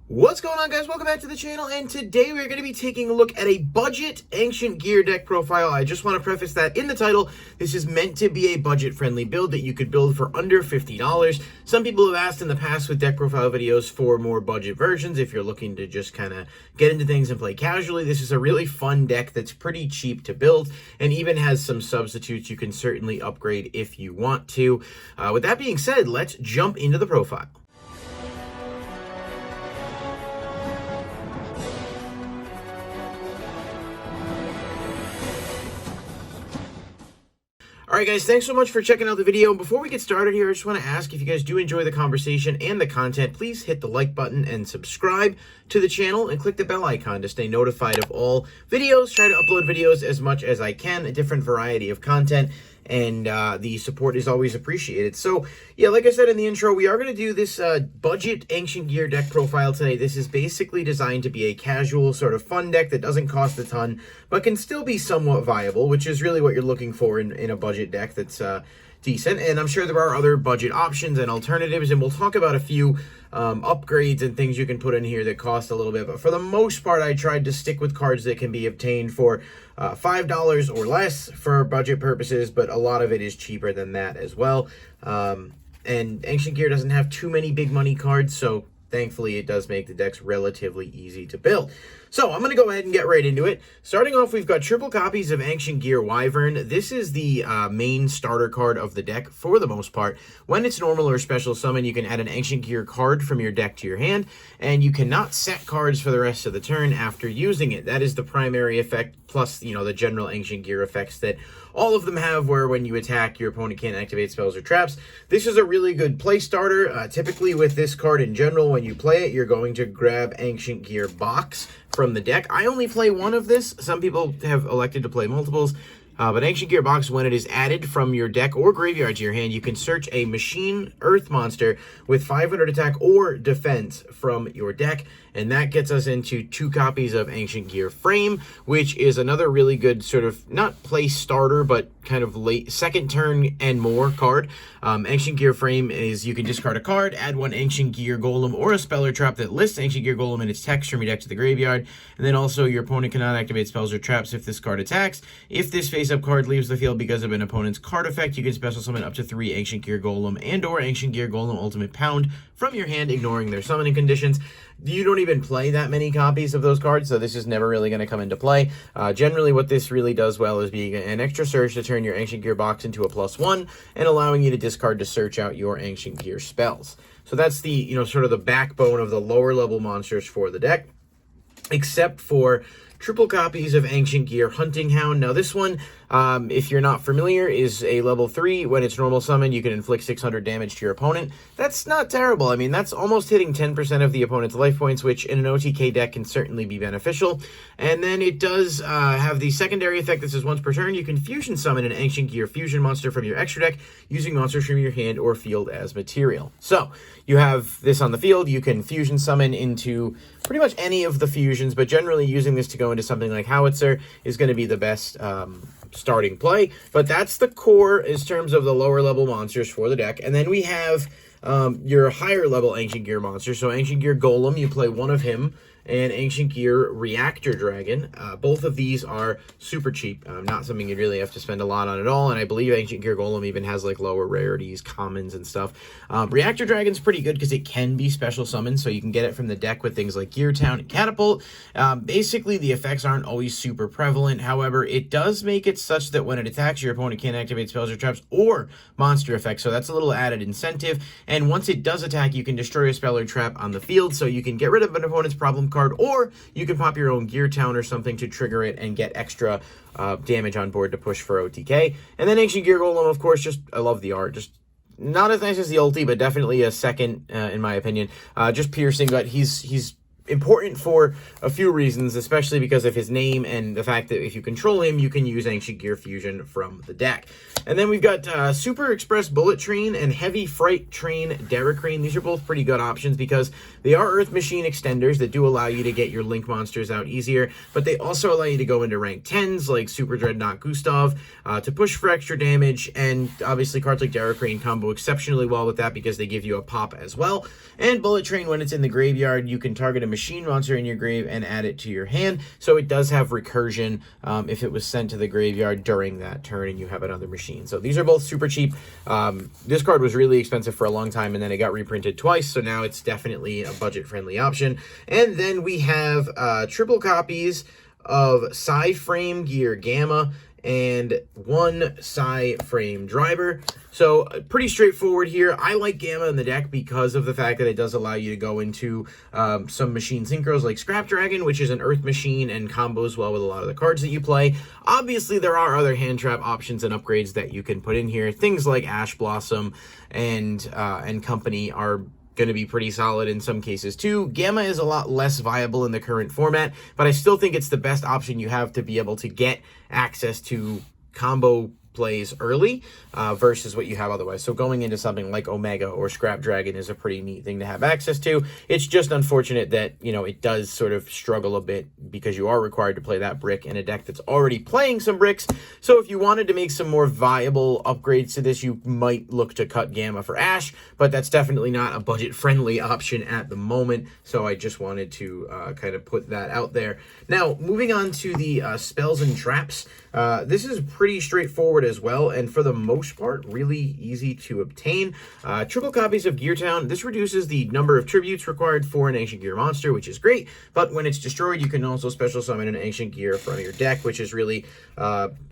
What's going on, guys? Welcome back to the channel, and today we're going to be taking a look at a budget Ancient Gear deck profile. I just want to preface that in the title, this is meant to be a budget-friendly build that you could build for under $50. Some people have asked in the past with deck profile videos for more budget versions. If you're looking to just kind of get into things and play casually, this is a really fun deck that's pretty cheap to build and even has some substitutes you can certainly upgrade if you want to. With that being said, let's jump into the profile. Alright guys, thanks so much for checking out the video. Before we get started here, I just want to ask if you guys do enjoy the conversation and the content, please hit the like button and subscribe to the channel and click the bell icon to stay notified of all videos. Try to upload videos as much as I can, a different variety of content, and the support is always appreciated. So yeah, like I said in the intro, we are going to do this budget Ancient Gear deck profile today. This is basically designed to be a casual sort of fun deck that doesn't cost a ton, but can still be somewhat viable, which is really what you're looking for in a budget deck that's decent. And I'm sure there are other budget options and alternatives, and we'll talk about a few upgrades and things you can put in here that cost a little bit. But for the most part, I tried to stick with cards that can be obtained for $5 or less for budget purposes, but a lot of it is cheaper than that as well. And Ancient Gear doesn't have too many big money cards, so thankfully it does make the decks relatively easy to build. So I'm going to go ahead and get right into it. Starting off, we've got triple copies of Ancient Gear Wyvern. This is the main starter card of the deck for the most part. When it's normal or special summon, you can add an Ancient Gear card from your deck to your hand, and you cannot set cards for the rest of the turn after using it. That is the primary effect, plus, you know, the general Ancient Gear effects that all of them have, where when you attack, your opponent can't activate spells or traps. This is a really good play starter. Typically with this card in general, when you play it, you're going to grab Ancient Gear Box from the deck. I only play one of this. Some people have elected to play multiples. But Ancient Gear Box, when it is added from your deck or graveyard to your hand, you can search a machine earth monster with 500 attack or defense from your deck. And that gets us into 2 copies of Ancient Gear Frame, which is another really good sort of, not play starter, but kind of late second turn and more card. Ancient Gear Frame is you can discard a card, add 1 Ancient Gear Golem or a spell or trap that lists Ancient Gear Golem in its text from your deck to the graveyard. And then also your opponent cannot activate spells or traps if this card attacks. If this face-up card leaves the field because of an opponent's card effect, you can special summon up to 3 Ancient Gear Golem and or Ancient Gear Golem Ultimate Pound from your hand, ignoring their summoning conditions. You don't even play that many copies of those cards, so this is never really going to come into play. Generally, what this really does well is being an extra search to turn your Ancient Gear Box into a +1 and allowing you to discard to search out your Ancient Gear spells. So that's the, you know, sort of the backbone of the lower level monsters for the deck, except for triple copies of Ancient Gear Hunting Hound. Now this one, if you're not familiar, is a level 3. When it's normal summon, you can inflict 600 damage to your opponent. That's not terrible. I mean, that's almost hitting 10% of the opponent's life points, which in an OTK deck can certainly be beneficial. And then it does have the secondary effect that says once per turn, you can fusion summon an Ancient Gear Fusion monster from your extra deck using monsters from your hand or field as material. So you have this on the field. You can fusion summon into pretty much any of the fusions, but generally using this to go into something like Howitzer is going to be the best starting play. But that's the core in terms of the lower level monsters for the deck. And then we have your higher level Ancient Gear monsters. So Ancient Gear Golem, you play one of him, and Ancient Gear Reactor Dragon. Both of these are super cheap. Not something you'd really have to spend a lot on at all, and I believe Ancient Gear Golem even has like lower rarities, commons, and stuff. Reactor Dragon's pretty good because it can be special summoned, so you can get it from the deck with things like Gear Town and Catapult. Basically, the effects aren't always super prevalent. However, it does make it such that when it attacks, your opponent can't activate spells or traps or monster effects, so that's a little added incentive. And once it does attack, you can destroy a spell or trap on the field, so you can get rid of an opponent's problem card, or you can pop your own Gear Town or something to trigger it and get extra damage on board to push for OTK. And then Ancient Gear Golem, of course, just, I love the art. Just not as nice as the ulti, but definitely a second, in my opinion. Just piercing, but he's important for a few reasons, especially because of his name and the fact that if you control him, you can use Ancient Gear Fusion from the deck. And then we've got Super Express Bullet Train and Heavy Freight Train Derricrane. These are both pretty good options because they are Earth Machine extenders that do allow you to get your Link monsters out easier, but they also allow you to go into rank 10s like Super Dreadnought Gustav to push for extra damage, and obviously cards like Derricrane combo exceptionally well with that because they give you a pop as well. And Bullet Train, when it's in the graveyard, you can target a machine monster in your grave and add it to your hand, so it does have recursion if it was sent to the graveyard during that turn and you have another machine. So these are both super cheap. This card was really expensive for a long time, and then it got reprinted twice, so now it's definitely a budget-friendly option. And then we have triple copies of Psy-Frame Gear Gamma and one Psy-Frame Driver. So pretty straightforward here. I like Gamma in the deck because of the fact that it does allow you to go into some machine synchros like Scrap Dragon, which is an Earth machine and combos well with a lot of the cards that you play. Obviously, there are other hand trap options and upgrades that you can put in here. Things like Ash Blossom and company are going to be pretty solid in some cases too. Gamma is a lot less viable in the current format, but I still think it's the best option you have to be able to get access to combo plays early versus what you have otherwise. So going into something like Omega or Scrap Dragon is a pretty neat thing to have access to. It's just unfortunate that, you know, it does sort of struggle a bit because you are required to play that brick in a deck that's already playing some bricks. So if you wanted to make some more viable upgrades to this, you might look to cut Gamma for Ash, but that's definitely not a budget-friendly option at the moment. So I just wanted to kind of put that out there. Now, moving on to the spells and traps. This is pretty straightforward as well, and for the most part, really easy to obtain. Triple copies of Gear Town. This reduces the number of tributes required for an Ancient Gear monster, which is great, but when it's destroyed, you can also special summon an Ancient Gear from your deck, which has really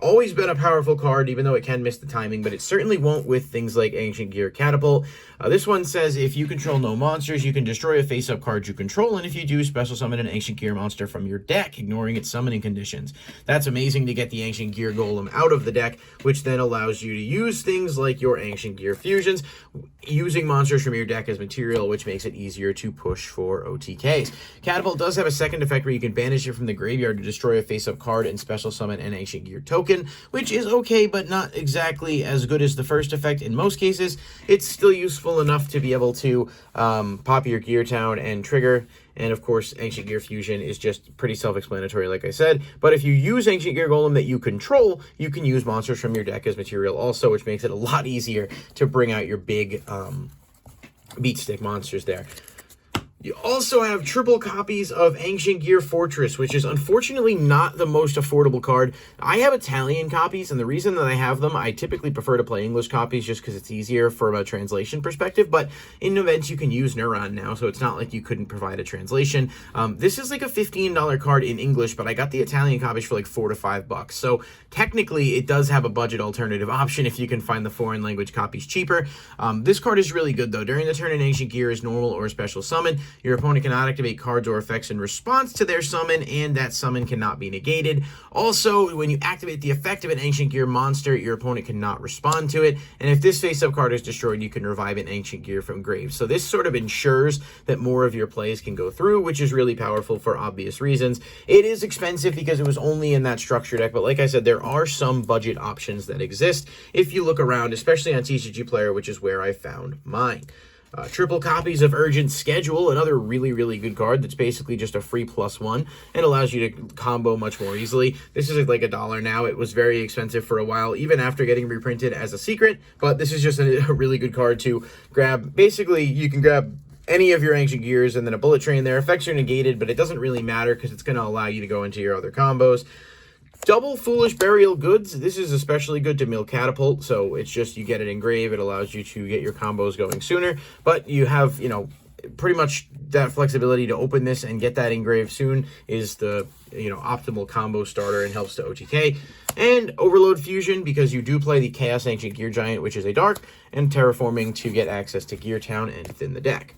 always been a powerful card, even though it can miss the timing, but it certainly won't with things like Ancient Gear Catapult. This one says, if you control no monsters, you can destroy a face-up card you control, and if you do, special summon an Ancient Gear monster from your deck, ignoring its summoning conditions. That's amazing to get the Ancient Gear Golem out of the deck, which then allows you to use things like your Ancient Gear Fusions, using monsters from your deck as material, which makes it easier to push for OTKs. Catapult does have a second effect where you can banish it from the graveyard to destroy a face-up card and special summon an Ancient Gear token, which is okay, but not exactly as good as the first effect in most cases. It's still useful enough to be able to pop your Gear Town and trigger. And of course, Ancient Gear Fusion is just pretty self-explanatory, like I said. But if you use Ancient Gear Golem that you control, you can use monsters from your deck as material also, which makes it a lot easier to bring out your big beat stick monsters there. You also have triple copies of Ancient Gear Fortress, which is unfortunately not the most affordable card. I have Italian copies, and the reason that I have them, I typically prefer to play English copies just because it's easier from a translation perspective, but in events you can use Neuron now, so it's not like you couldn't provide a translation. This is like a $15 card in English, but I got the Italian copies for like $4 to $5, so technically it does have a budget alternative option if you can find the foreign language copies cheaper. This card is really good though. During the turn, an Ancient Gear is normal or special summon. Your opponent cannot activate cards or effects in response to their summon, and that summon cannot be negated. Also, when you activate the effect of an Ancient Gear monster, your opponent cannot respond to it, and if this face-up card is destroyed, you can revive an Ancient Gear from grave. So this sort of ensures that more of your plays can go through, which is really powerful for obvious reasons. It is expensive because it was only in that structure deck, but like I said, there are some budget options that exist if you look around, especially on TCG Player, which is where I found mine. Triple copies of Urgent Schedule, another really, really good card that's basically just a free +1 and allows you to combo much more easily. This is like $1 now. It was very expensive for a while, even after getting reprinted as a secret, but this is just a really good card to grab. Basically, you can grab any of your Ancient Gears and then a Bullet Train there. Effects are negated, but it doesn't really matter because it's going to allow you to go into your other combos. Double Foolish Burial Goods. This is especially good to mill Catapult, so it's just you get it engraved. It allows you to get your combos going sooner, but you have, you know, pretty much that flexibility to open this and get that engraved soon is the, you know, optimal combo starter and helps to OTK. And Overload Fusion, because you do play the Chaos Ancient Gear Giant, which is a dark, and Terraforming to get access to Gear Town and thin the deck.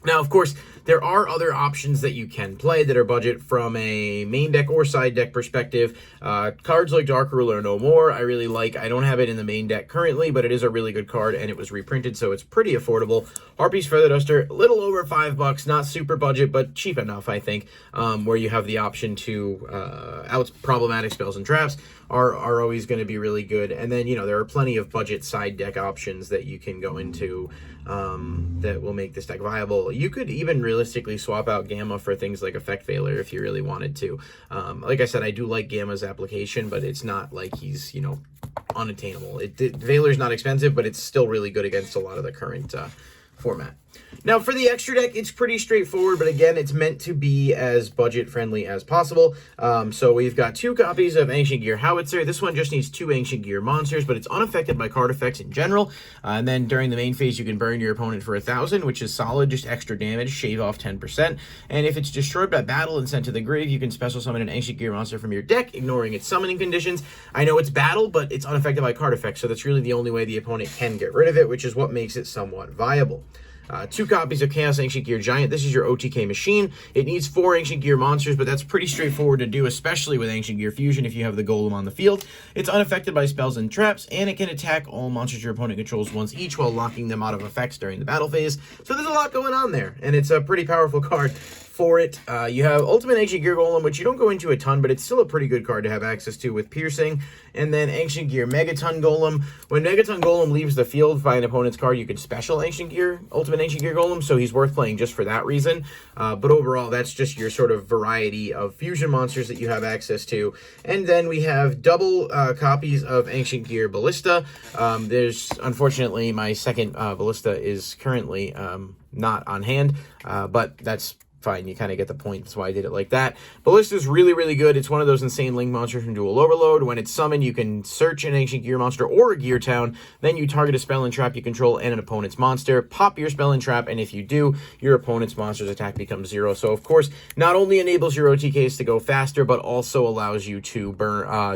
Now, of course, there are other options that you can play that are budget from a main deck or side deck perspective. Cards like Dark Ruler No More, I really like. I don't have it in the main deck currently, but it is a really good card, and it was reprinted, so it's pretty affordable. Harpy's Feather Duster, a little over $5, not super budget, but cheap enough, I think, where you have the option to out problematic spells and traps are always going to be really good. And then, you know, there are plenty of budget side deck options that you can go into that will make this deck viable. You could even realistically swap out Gamma for things like Effect Veiler if you really wanted to. Like I said, I do like Gamma's application, but it's not like he's, you know, unattainable. Veiler's not expensive, but it's still really good against a lot of the current format. Now, for the extra deck, it's pretty straightforward, but again, it's meant to be as budget-friendly as possible. So we've got 2 copies of Ancient Gear Howitzer. This one just needs 2 Ancient Gear monsters, but it's unaffected by card effects in general. And then during the main phase, you can burn your opponent for 1,000, which is solid, just extra damage, shave off 10%. And if it's destroyed by battle and sent to the grave, you can special summon an Ancient Gear monster from your deck, ignoring its summoning conditions. I know it's battle, but it's unaffected by card effects, so that's really the only way the opponent can get rid of it, which is what makes it somewhat viable. 2 copies of Chaos Ancient Gear Giant. This is your OTK machine. It needs 4 Ancient Gear monsters, but that's pretty straightforward to do, especially with Ancient Gear Fusion if you have the Golem on the field. It's unaffected by spells and traps, and it can attack all monsters your opponent controls once each while locking them out of effects during the battle phase. So there's a lot going on there, and it's a pretty powerful card for it. You have Ultimate Ancient Gear Golem, which you don't go into a ton, but it's still a pretty good card to have access to with Piercing. And then Ancient Gear Megaton Golem. When Megaton Golem leaves the field by an opponent's card, you can special Ancient Gear, Ultimate Ancient Gear Golem, so he's worth playing just for that reason. But overall, that's just your sort of variety of fusion monsters that you have access to. And then we have double copies of Ancient Gear Ballista. There's, unfortunately, my second Ballista is currently not on hand, but that's fine, you kind of get the point. That's why I did it like that. Ballista is really, really good. It's one of those insane link monsters from Dual Overload. When it's summoned, you can search an Ancient Gear monster or a Gear Town. Then you target a spell and trap you control and an opponent's monster. Pop your spell and trap, and if you do, your opponent's monster's attack becomes 0. So, of course, not only enables your OTKs to go faster, but also allows you to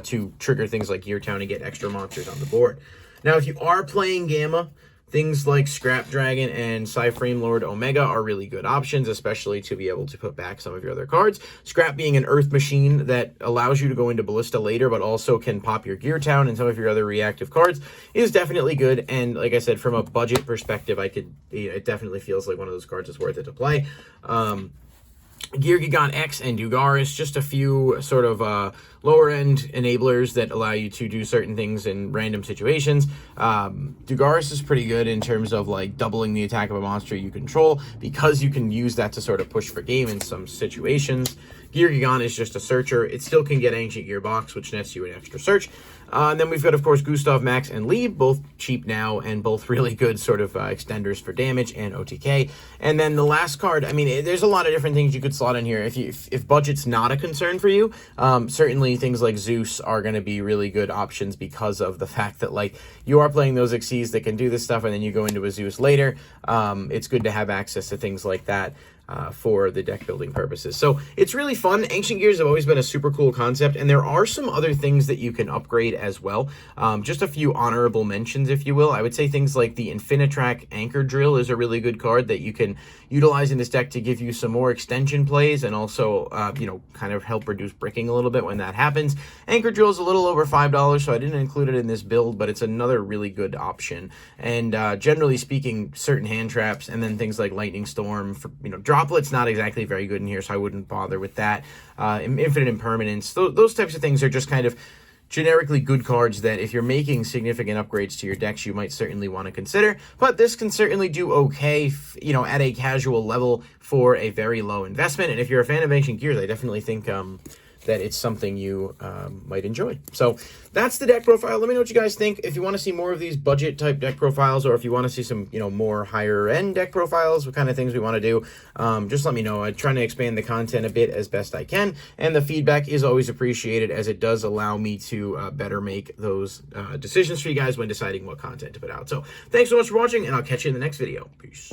to trigger things like Gear Town and get extra monsters on the board. Now, if you are playing Gamma, things like Scrap Dragon and Psyframe Lord Omega are really good options, especially to be able to put back some of your other cards. Scrap being an Earth machine that allows you to go into Ballista later, but also can pop your Gear Town and some of your other reactive cards is definitely good. And like I said, from a budget perspective, it definitely feels like one of those cards is worth it to play. Gear Gigant X and Dugaris, just a few sort of lower-end enablers that allow you to do certain things in random situations. Dugaris is pretty good in terms of like doubling the attack of a monster you control, because you can use that to sort of push for game in some situations. Gear Gigant is just a searcher. It still can get Ancient Gear Box, which nets you an extra search. And then we've got, of course, Gustav, Max, and Lieb, both cheap now and both really good sort of extenders for damage and OTK. And then the last card, I mean, there's a lot of different things you could slot in here. If budget's not a concern for you, certainly things like Zeus are going to be really good options because of the fact that, like, you are playing those Xyzs that can do this stuff, and then you go into a Zeus later. It's good to have access to things like that for the deck building purposes. So it's really fun. Ancient Gears have always been a super cool concept, and there are some other things that you can upgrade as well. Just a few honorable mentions, if you will. I would say things like the Infinitrack Anchor Drill is a really good card that you can utilize in this deck to give you some more extension plays and also, kind of help reduce bricking a little bit when that happens. Anchor Drill is a little over $5, so I didn't include it in this build, but it's another really good option. And generally speaking, certain hand traps, and then things like Lightning Storm, for, Droplet's not exactly very good in here, so I wouldn't bother with that. Infinite Impermanence, those types of things are just kind of generically good cards that if you're making significant upgrades to your decks, you might certainly want to consider. But this can certainly do okay, at a casual level for a very low investment. And if you're a fan of Ancient Gears, I definitely think that it's something you might enjoy. So that's the deck profile. Let me know what you guys think. If you want to see more of these budget type deck profiles, or if you want to see some, more higher end deck profiles, what kind of things we want to do, just let me know. I'm trying to expand the content a bit as best I can, and the feedback is always appreciated, as it does allow me to better make those decisions for you guys when deciding what content to put out. So thanks so much for watching, and I'll catch you in the next video. Peace.